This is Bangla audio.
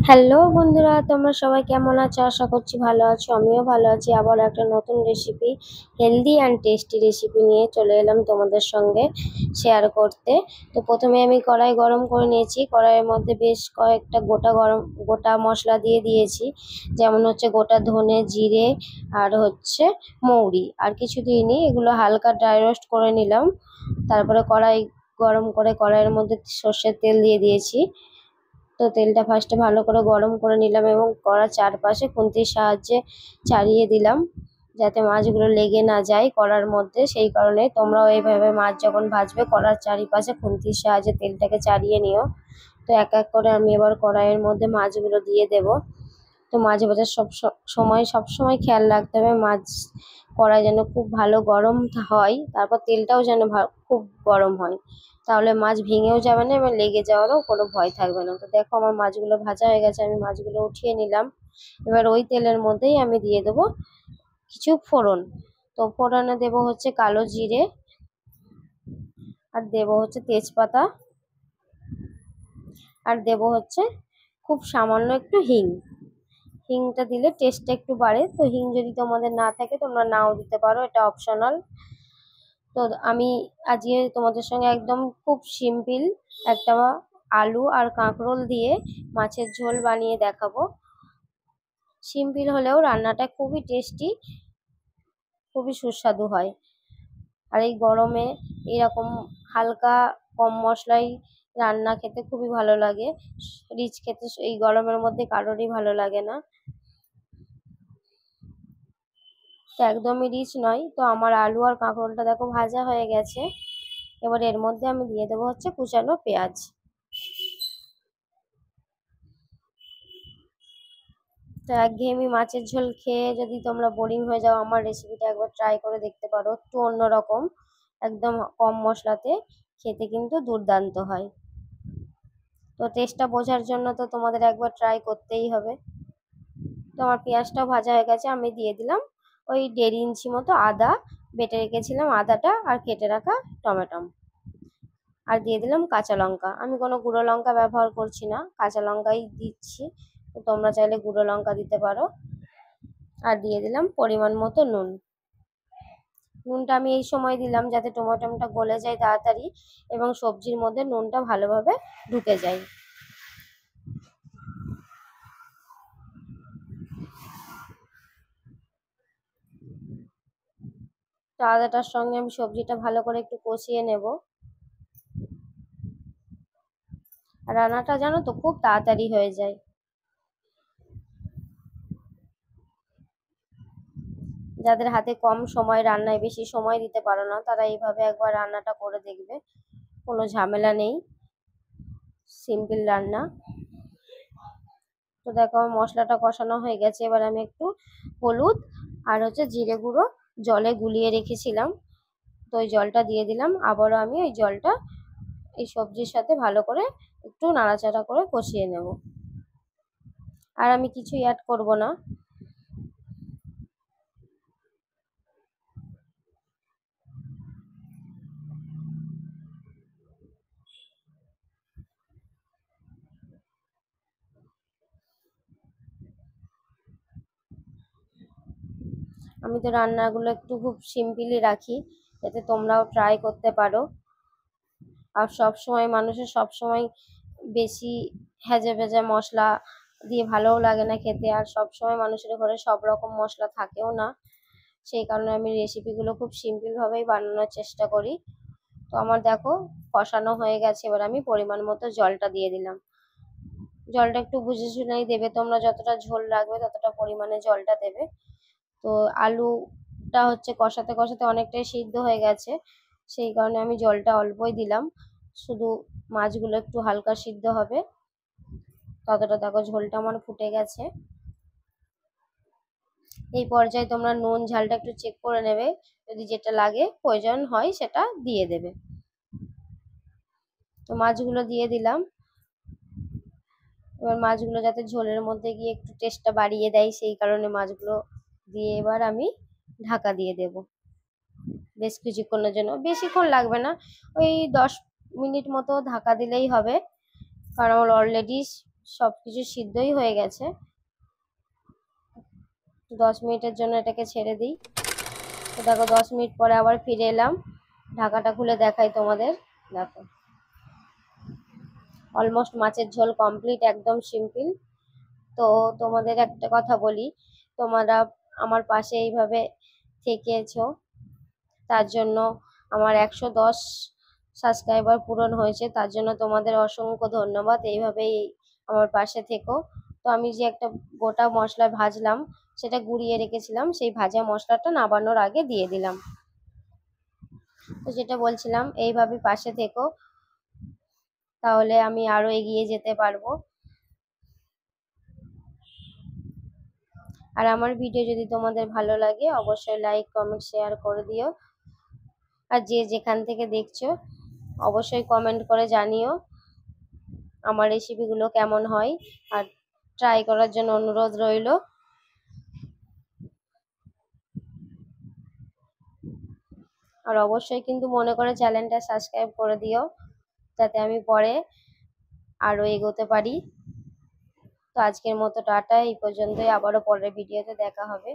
হ্যালো বন্ধুরা, তোমরা সবাই কেমন আছো? আশা করছি ভালো আছো। আমিও ভালো আছি। আবার একটা নতুন recipe, healthy and tasty recipe নিয়ে চলে এলাম তোমাদের সঙ্গে শেয়ার করতে। তো প্রথমে আমি কড়াই গরম করে নিয়েছি। কড়াইয়ের মধ্যে বেশ কয়েকটা গোটা মশলা দিয়ে দিয়েছি, যেমন হচ্ছে গোটা ধনে, জিরে আর হচ্ছে মৌরি, আর কিছু দিইনি। এগুলো হালকা ড্রাই রোস্ট করে নিলাম। তারপরে কড়াই গরম করে কড়াইয়ের মধ্যে সর্ষের তেল দিয়ে দিয়েছি। তো তেলটা ফার্স্টে ভালো করে গরম করে নিলাম এবং কড়ার চারপাশে খুন্তির সাহায্যে চাড়িয়ে দিলাম, যাতে মাছগুলো লেগে না যায় কড়ার মধ্যে। সেই কারণে তোমরাও এইভাবে মাছ যখন ভাজবে কড়ার চারিপাশে খুন্তির সাহায্যে তেলটাকে চাড়িয়ে নিও। তো এক এক করে আমি এবার কড়াইয়ের মধ্যে মাছগুলো দিয়ে দেব। তো মাছ ভাজার সব সময় খেয়াল রাখতে হবে মাছ কড়াই যেন খুব ভালো গরম হয়, তারপর তেলটাও যেন খুব গরম হয়, তাহলে মাছ ভেঙেও যাবে না এবং লেগে যাওয়ারও কোনো ভয় থাকবে না। তো দেখো আমার মাছগুলো ভাজা হয়ে গেছে, আমি মাছগুলো উঠিয়ে নিলাম। এবার ওই তেলের মধ্যেই আমি দিয়ে দেবো কিছু ফোড়ন। তো ফোড়নে দেবো হচ্ছে কালো জিরে, আর দেবো হচ্ছে তেজপাতা, আর দেবো হচ্ছে খুব সামান্য একটু হিং। হিংটা দিলে টেস্টটা একটু বাড়ে। তো হিং যদি তোমাদের না থাকে তোমরা নাও দিতে পারো, এটা অপশনাল। তো আমি আজকে তোমাদের সঙ্গে একদম খুব সিম্পল একটা আলু আর কাঁকরোল দিয়ে মাছের ঝোল বানিয়ে দেখাবো। সিম্পল হলেও রান্নাটা খুবই টেস্টি, খুবই সুস্বাদু হয়। আর এই গরমে এরকম হালকা কম মশলায় রান্না খেতে খুবই ভালো লাগে। রিচ খেতে এই গরমের মধ্যে কারোরই ভালো লাগে না। তো একদমই রিচ নয়। তো আমার আলু আর কাঁকরোলটা দেখো ভাজা হয়ে গেছে। এবার এর মধ্যে আমি দিয়ে দেবো হচ্ছে কুচানো পেঁয়াজ। তো একঘেয়েমি মাছের ঝোল খেয়ে যদি তোমরা বোরিং হয়ে যাও, আমার রেসিপিটা একবার ট্রাই করে দেখতে পারো। একটু অন্যরকম, একদম কম মশলাতে খেতে কিন্তু দুর্দান্ত হয়। তো টেস্টটা বোঝার জন্য তো তোমাদের একবার ট্রাই করতেই হবে। তো আমার পেঁয়াজটাও ভাজা হয়ে গেছে, আমি দিয়ে দিলাম ওই 1.5 ইঞ্চি মতো আদা, বেটে রেখেছিলাম আদাটা, আর কেটে রাখা টমেটো, আর দিয়ে দিলাম কাঁচা লঙ্কা। আমি কোনো গুঁড়ো লঙ্কা ব্যবহার করছি না, কাঁচা লঙ্কাই দিচ্ছি। তো তোমরা চাইলে গুঁড়ো লঙ্কা দিতে পারো। আর দিয়ে দিলাম পরিমাণ মতো নুন। নুনটা আমি এই সময় দিলাম যাতে টমেটোটা গলে যায় তাড়াতাড়ি এবং সবজির মধ্যে নুনটা ভালোভাবে ঢুকে যায়। তো আদাটার সঙ্গে আমি সবজিটা ভালো করে একটু কষিয়ে নেব। আর রান্নাটা জানো তো খুব তাড়াতাড়ি হয়ে যায়। যাদের হাতে কম সময়, রান্নায় বেশি সময় দিতে পারো না, তারা এইভাবে একবার রান্নাটা করে দেখবে। কোনো ঝামেলা নেই, সিম্পল রান্না। তো দেখো আমার মশলাটা কষানো হয়ে গেছে। এবার আমি একটু হলুদ আর হচ্ছে জিরে গুঁড়ো জলে গুলিয়ে রেখেছিলাম, তো ওই জলটা দিয়ে দিলাম। আবারও আমি ওই জলটা এই সবজির সাথে ভালো করে একটু নাড়াচাড়া করে কষিয়ে নেব। আর আমি কিছুই অ্যাড করব না। আমি তো রান্নাগুলো একটু খুব সিম্পলি রাখি, যাতে তোমরাও ট্রাই করতে পারো। আর সব সময় বেশি হেজে ভেজে মশলা দিয়ে ভালোও লাগে না খেতে, আর সব সময় মানুষের ঘরে সব রকম মশলা থাকেও না। সেই কারণে আমি রেসিপিগুলো খুব সিম্পল ভাবেই বানানোর চেষ্টা করি। তো আমার দেখো কষানো হয়ে গেছে। এবার আমি পরিমাণ মতো জলটা দিয়ে দিলাম। জলটা একটু বুঝে শুনেই দেবে, তোমরা যতটা ঝোল রাখবে ততটা পরিমাণে জলটা দেবে। তো আলুটা হচ্ছে কষাতে কষাতে অনেকটাই সিদ্ধ হয়ে গেছে, সেই কারণে আমি জলটা অল্পই দিলাম। শুধু মাছগুলো একটু হালকা সিদ্ধ হবে ততটা। দেখো ঝোলটা আমার ফুটে গেছে। এই পর্যায়ে তোমরা নুন ঝালটা একটু চেক করে নেবে, যদি যেটা লাগে প্রয়োজন হয় সেটা দিয়ে দেবে। তো মাছগুলো দিয়ে দিলাম। এবার মাছগুলো যাতে ঝোলের মধ্যে গিয়ে একটু টেস্টটা বাড়িয়ে দেয়, সেই কারণে মাছগুলো দিয়ে এবার আমি ঢাকা দিয়ে দেব বেশ কিছুক্ষণের জন্য। বেশিক্ষণ লাগবে না, ওই 10 মিনিট মতো ঢাকা দিলেই হবে, কারণ আমার অলরেডি সবকিছু সিদ্ধই হয়ে গেছে। 10 মিনিটের জন্য এটাকে ছেড়ে দিই। তো দেখো 10 মিনিট পরে আবার ফিরে এলাম। ঢাকাটা খুলে দেখাই তোমাদের। দেখো অলমোস্ট মাছের ঝোল কমপ্লিট, একদম সিম্পল। তো তোমাদের একটা কথা বলি, তোমরা আমার পাশে এইভাবে থেকেছো, তার জন্য আমার 110 সাবস্ক্রাইবার পূরণ হয়েছে, তার জন্য তোমাদের অসংখ্য ধন্যবাদ। এইভাবেই আমার পাশে থেকো। তো আমি যে একটা গোটা মশলা ভাজলাম, সেটা গুঁড়িয়ে রেখেছিলাম, সেই ভাজা মশলাটা নামানোর আগে দিয়ে দিলাম। তো যেটা বলছিলাম, এইভাবে পাশে থেকো, তাহলে আমি আরো এগিয়ে যেতে পারবো। আর আমার ভিডিও যদি তোমাদের ভালো লাগে, অবশ্যই লাইক, কমেন্ট, শেয়ার করে দিও। আর যে যেখান থেকে দেখছো, অবশ্যই কমেন্ট করে জানিও আমার রেসিপিগুলো কেমন হয়, আর ট্রাই করার জন্য অনুরোধ রইল। আর অবশ্যই কিন্তু মনে করে চ্যানেলটা সাবস্ক্রাইব করে দিও, যাতে আমি পরে আরো এগোতে পারি। তো আজকের মতো টাটা, এই পর্যন্তই, আবারও পরের ভিডিওতে দেখা হবে।